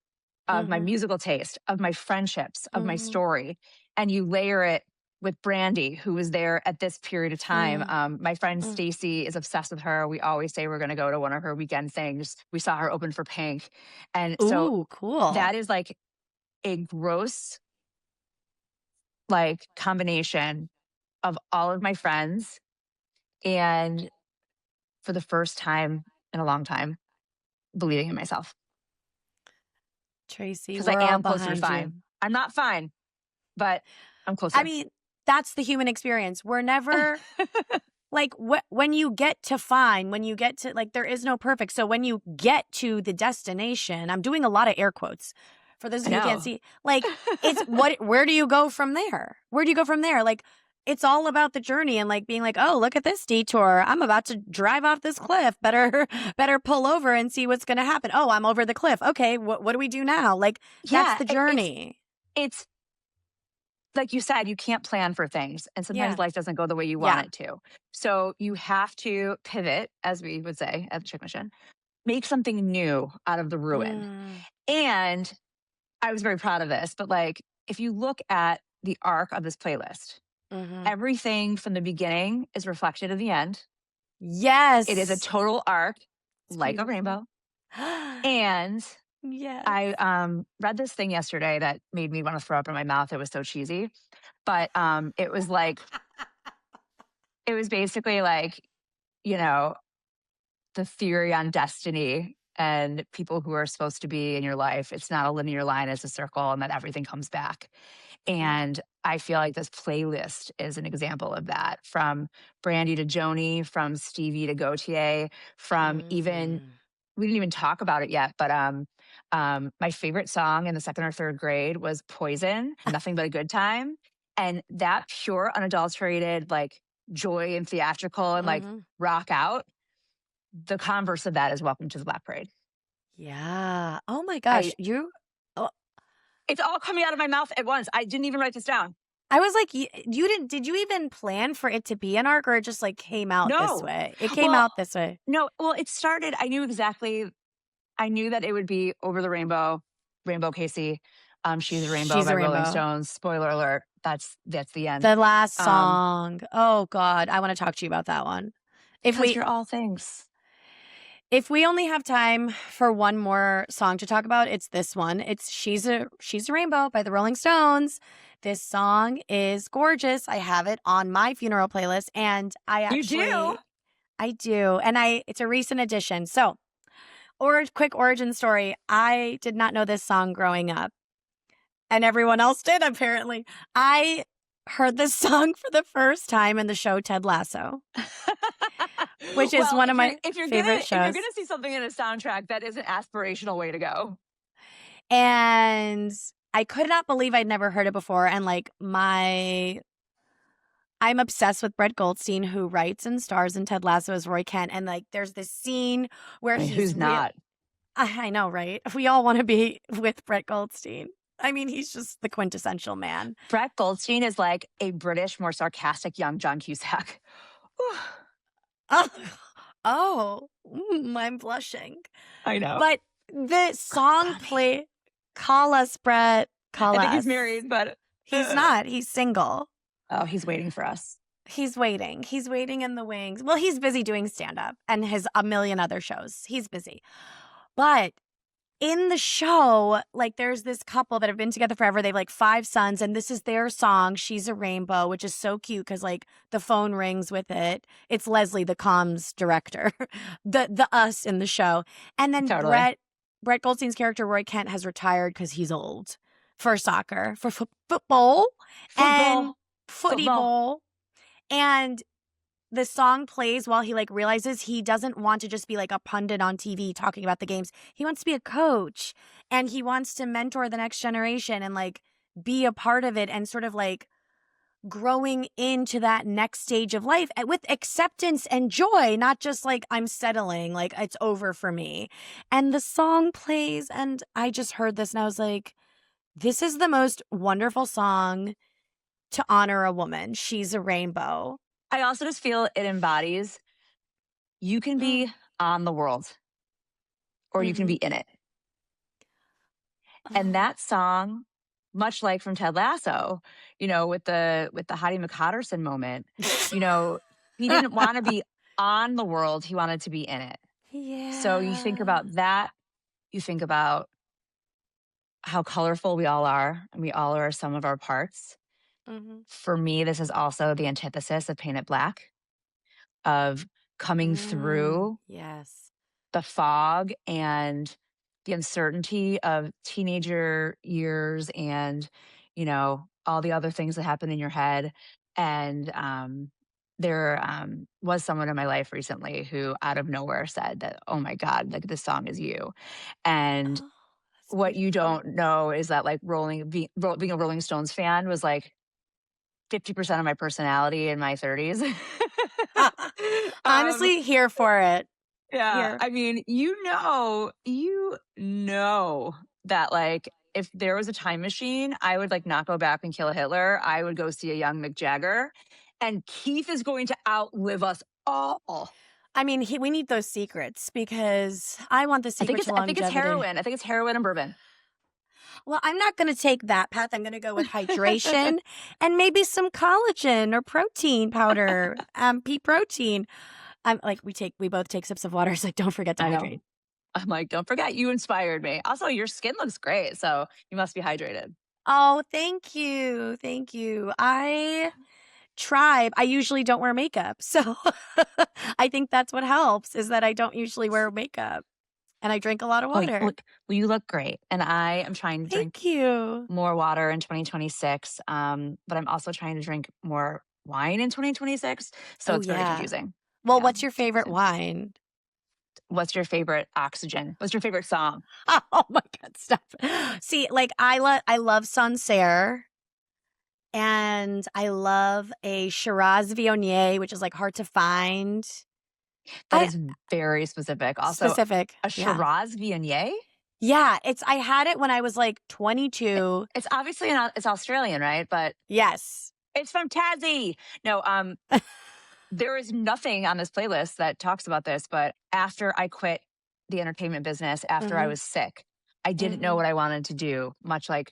of my musical taste, of my friendships, of my story. And you layer it with Brandi, who was there at this period of time. My friend Stacy is obsessed with her. We always say we're going to go to one of her weekend things. We saw her open for Pink. And so cool. That is like a gross combination of all of my friends, and for the first time in a long time, believing in myself. Tracy, because I am closer to fine. I'm not fine, but I'm closer. I mean, that's the human experience. We're never when you get to fine, when you get to there is no perfect. So when you get to the destination, I'm doing a lot of air quotes. For those of you who can't see, it's where do you go from there? Where do you go from there? It's all about the journey and being oh, look at this detour. I'm about to drive off this cliff. Better pull over and see what's going to happen. Oh, I'm over the cliff. Okay, what do we do now? That's the journey. It's like you said, you can't plan for things. And sometimes life doesn't go the way you want it to. So you have to pivot, as we would say at the Chick Mission, make something new out of the ruin. And I was very proud of this, but if you look at the arc of this playlist, everything from the beginning is reflected in the end. Yes. It is a total arc, like a rainbow. And I read this thing yesterday that made me want to throw up in my mouth. It was so cheesy. But it was it was basically the theory on destiny and people who are supposed to be in your life. It's not a linear line, it's a circle, and that everything comes back. And I feel like this playlist is an example of that. From Brandi to Joni, from Stevie to Gotye, from even, we didn't even talk about it yet, but my favorite song in the 2nd or 3rd grade was Poison, Nothing But a Good Time. And that pure, unadulterated, joy and theatrical and rock out, the converse of that is Welcome to the Black Parade. Yeah. Oh my gosh. It's all coming out of my mouth at once. I didn't even write this down. I was like, did you even plan for it to be an arc, or it just came out this way? It came out this way. No, well, it started, I knew that it would be Over the Rainbow, Kacey. She's a Rainbow by Rolling Stones. Spoiler alert. That's the end. The last song. Oh God. I want to talk to you about that one. Because you're all things. If we only have time for one more song to talk about, it's this one. It's She's a Rainbow by the Rolling Stones. This song is gorgeous. I have it on my funeral playlist, and You do? I do. And it's a recent addition. So, quick origin story. I did not know this song growing up, and everyone else did, apparently. I heard this song for the first time in the show Ted Lasso, which is one of my favorite shows. If you're gonna see something in a soundtrack, that is an aspirational way to go. And I could not believe I'd never heard it before. And like I'm obsessed with Brett Goldstein, who writes and stars in Ted Lasso as Roy Kent. And like there's this scene where who's not? I know, right? We all want to be with Brett Goldstein. I mean, he's just the quintessential man. Brett Goldstein is like a British, more sarcastic young John Cusack. I'm blushing. I know. But the song play, call us, Brett, call us. I think he's married, but he's not. He's single. Oh, he's waiting for us. He's waiting. He's waiting in the wings. Well, he's busy doing stand-up and has a million other shows. He's busy. But in the show, like there's this couple that have been together forever. They have like 5 sons, and this is their song, She's a Rainbow, which is so cute because like the phone rings with it. It's Leslie, the comms director, the us in the show. And then totally. Brett Goldstein's character, Roy Kent, has retired because he's old for soccer, for football, and footy bowl. And the song plays while he like realizes he doesn't want to just be like a pundit on TV talking about the games. He wants to be a coach, and he wants to mentor the next generation and like be a part of it and sort of like growing into that next stage of life with acceptance and joy, not just like I'm settling, like it's over for me. And the song plays, and I just heard this and I was like, this is the most wonderful song to honor a woman. She's a rainbow. I also just feel it embodies you can be on the world or you can be in it. And that song, much like from Ted Lasso, you know, with the Hottie McHotterson moment, you know, he didn't want to be on the world. He wanted to be in it. Yeah. So you think about that. You think about how colorful we all are, and we all are some of our parts. Mm-hmm. For me, this is also the antithesis of Paint It Black, of coming through the fog and the uncertainty of teenager years and, you know, all the other things that happen in your head. And there was someone in my life recently who out of nowhere said that, oh my God, like this song is you. And what you don't know is that like being a Rolling Stones fan was like 50% of my personality in my 30s. Honestly, here for it. Yeah. Here. I mean, you know that like if there was a time machine, I would like not go back and kill Hitler. I would go see a young Mick Jagger. And Keith is going to outlive us all. I mean, we need those secrets because I want the secret to longevity. I think it's heroin. I think it's heroin and bourbon. Well, I'm not going to take that path. I'm going to go with hydration and maybe some collagen or protein powder, pea protein. I'm like, we both take sips of water, so don't forget to hydrate. I'm like, don't forget, you inspired me. Also, your skin looks great, so you must be hydrated. Oh, thank you. Thank you. I usually don't wear makeup, so I think that's what helps is that I don't usually wear makeup. And I drink a lot of water. Well, you look great. And I am trying to drink more water in 2026. But I'm also trying to drink more wine in 2026. So it's very confusing. Well, what's your favorite wine? What's your favorite oxygen? What's your favorite song? Oh my God, stop. See, like I love Sancerre. And I love a Shiraz Viognier, which is like hard to find. That is very specific. Also, a Shiraz Viognier? Yeah, I had it when I was like 22. It's obviously it's Australian, right? But yes, it's from Tassie. No, there is nothing on this playlist that talks about this. But after I quit the entertainment business, after I was sick, I didn't know what I wanted to do, much like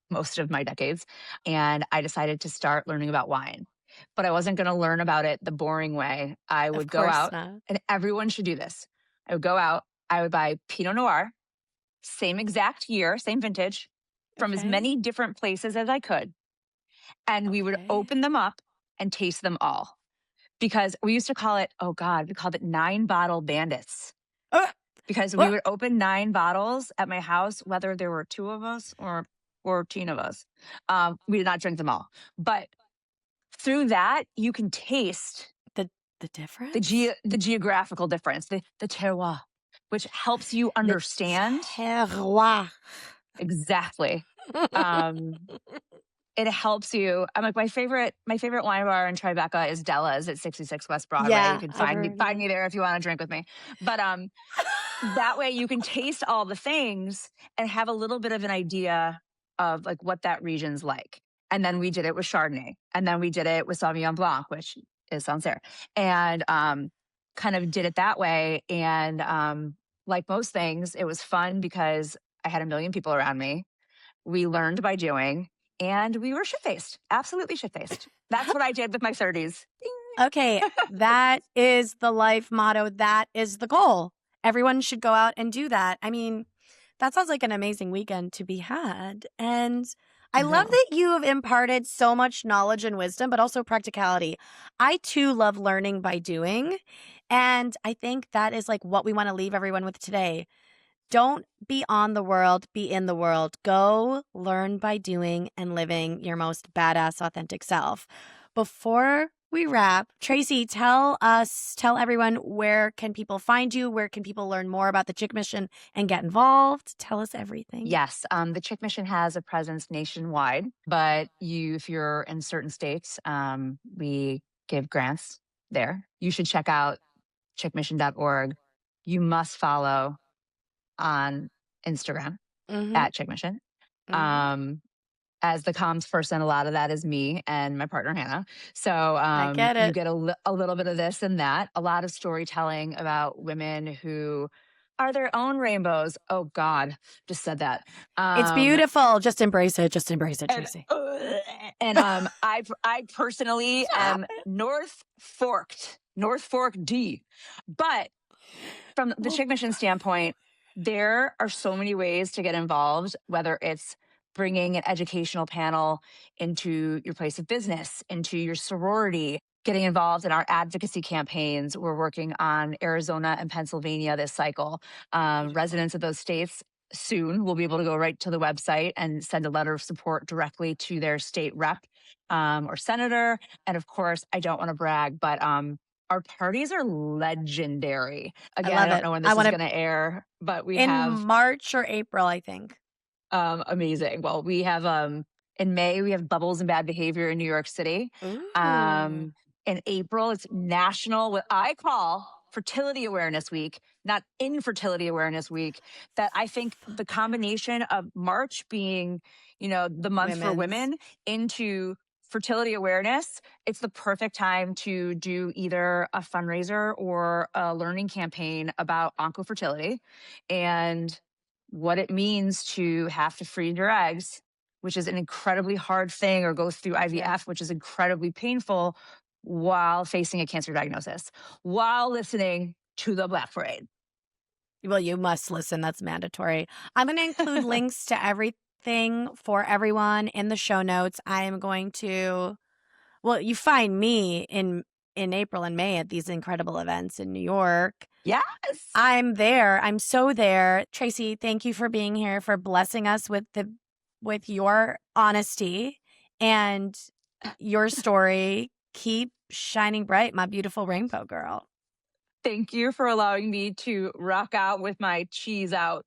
most of my decades, and I decided to start learning about wine. But I wasn't going to learn about it the boring way. I would go out, and everyone should do this. I would go out. I would buy Pinot Noir, same exact year, same vintage, from as Okay. many different places as I could. And we would Okay. open them up and taste them all. Because we used to call it, oh God, we called it 9-bottle bandits. Because we would open 9 bottles at my house, whether there were 2 of us or 14 of us. We did not drink them all. But through that, you can taste The difference? the geographical difference, the terroir, which helps you understand. Terroir. Exactly. It helps you. I'm like, my favorite wine bar in Tribeca is Della's at 66 West Broadway. Yeah, You can I've find me there if you want to drink with me. But that way you can taste all the things and have a little bit of an idea of like what that region's like. And then we did it with Chardonnay, and then we did it with Sauvignon Blanc, which is Sancerre, and kind of did it that way. And like most things, it was fun because I had a million people around me. We learned by doing, and we were shit-faced, absolutely shit-faced. That's what I did with my 30s. Okay, that is the life motto. That is the goal. Everyone should go out and do that. I mean, that sounds like an amazing weekend to be had. And I love that you have imparted so much knowledge and wisdom, but also practicality. I too love learning by doing. And I think that is like what we want to leave everyone with today. Don't be on the world, be in the world. Go learn by doing and living your most badass, authentic self. Before we wrap, Tracy, tell everyone, where can people find you? Where can people learn more about the Chick Mission and get involved? Tell us everything. Yes, the Chick Mission has a presence nationwide, but if you're in certain states, we give grants there. You should check out chickmission.org. You must follow on Instagram at Chick Mission. As the comms person, a lot of that is me and my partner, Hannah. So I get it. You get a little bit of this and that, a lot of storytelling about women who are their own rainbows. Oh God, just said that. It's beautiful. Just embrace it. Just embrace it, Tracy. And I personally am North Fork D. But from the Chick Mission standpoint, there are so many ways to get involved, whether it's bringing an educational panel into your place of business, into your sorority, getting involved in our advocacy campaigns. We're working on Arizona and Pennsylvania this cycle. Residents of those states soon will be able to go right to the website and send a letter of support directly to their state rep or senator. And of course, I don't want to brag, but our parties are legendary. Again, I don't know when this is going to air, but we have March or April, I think. Amazing. Well, we have in May, we have Bubbles and Bad Behavior in New York City. In April, it's national, what I call Fertility Awareness Week, not Infertility Awareness Week. That I think the combination of March being, the month for women into fertility awareness, it's the perfect time to do either a fundraiser or a learning campaign about oncofertility and what it means to have to freeze your eggs, which is an incredibly hard thing, or go through IVF, which is incredibly painful, while facing a cancer diagnosis, while listening to the Black Parade. Well, you must listen. That's mandatory. I'm going to include links to everything for everyone in the show notes. I am going to, you find me in April and May at these incredible events in New York. Yes. I'm there. I'm so there. Tracy, thank you for being here, for blessing us with your honesty and your story. Keep shining bright, my beautiful rainbow girl. Thank you for allowing me to rock out with my cheese out.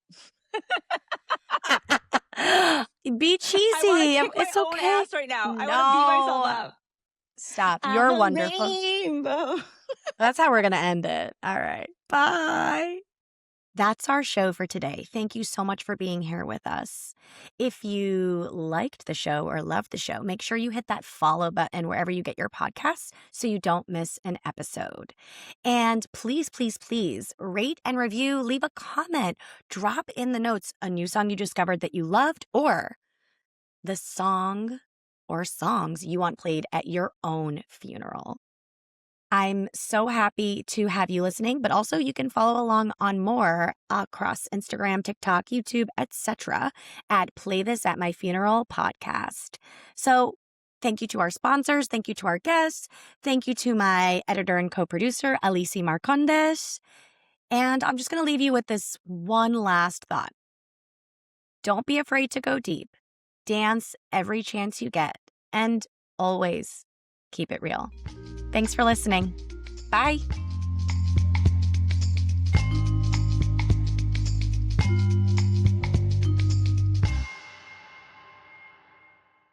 Be cheesy. It's own okay. ass right now. I want to beat myself up. Stop. You're I'm a wonderful. Rainbow. That's how we're going to end it. All right. Bye. That's our show for today. Thank you so much for being here with us. If you liked the show or loved the show, make sure you hit that follow button wherever you get your podcasts so you don't miss an episode. And please, please, please rate and review, leave a comment, drop in the notes a new song you discovered that you loved, or the song or songs you want played at your own funeral. I'm so happy to have you listening, but also you can follow along on more across Instagram, TikTok, YouTube, etc. at Play This at My Funeral podcast. So thank you to our sponsors. Thank you to our guests. Thank you to my editor and co-producer, Alicia Marcondes. And I'm just going to leave you with this one last thought. Don't be afraid to go deep. Dance every chance you get. And always keep it real. Thanks for listening. Bye.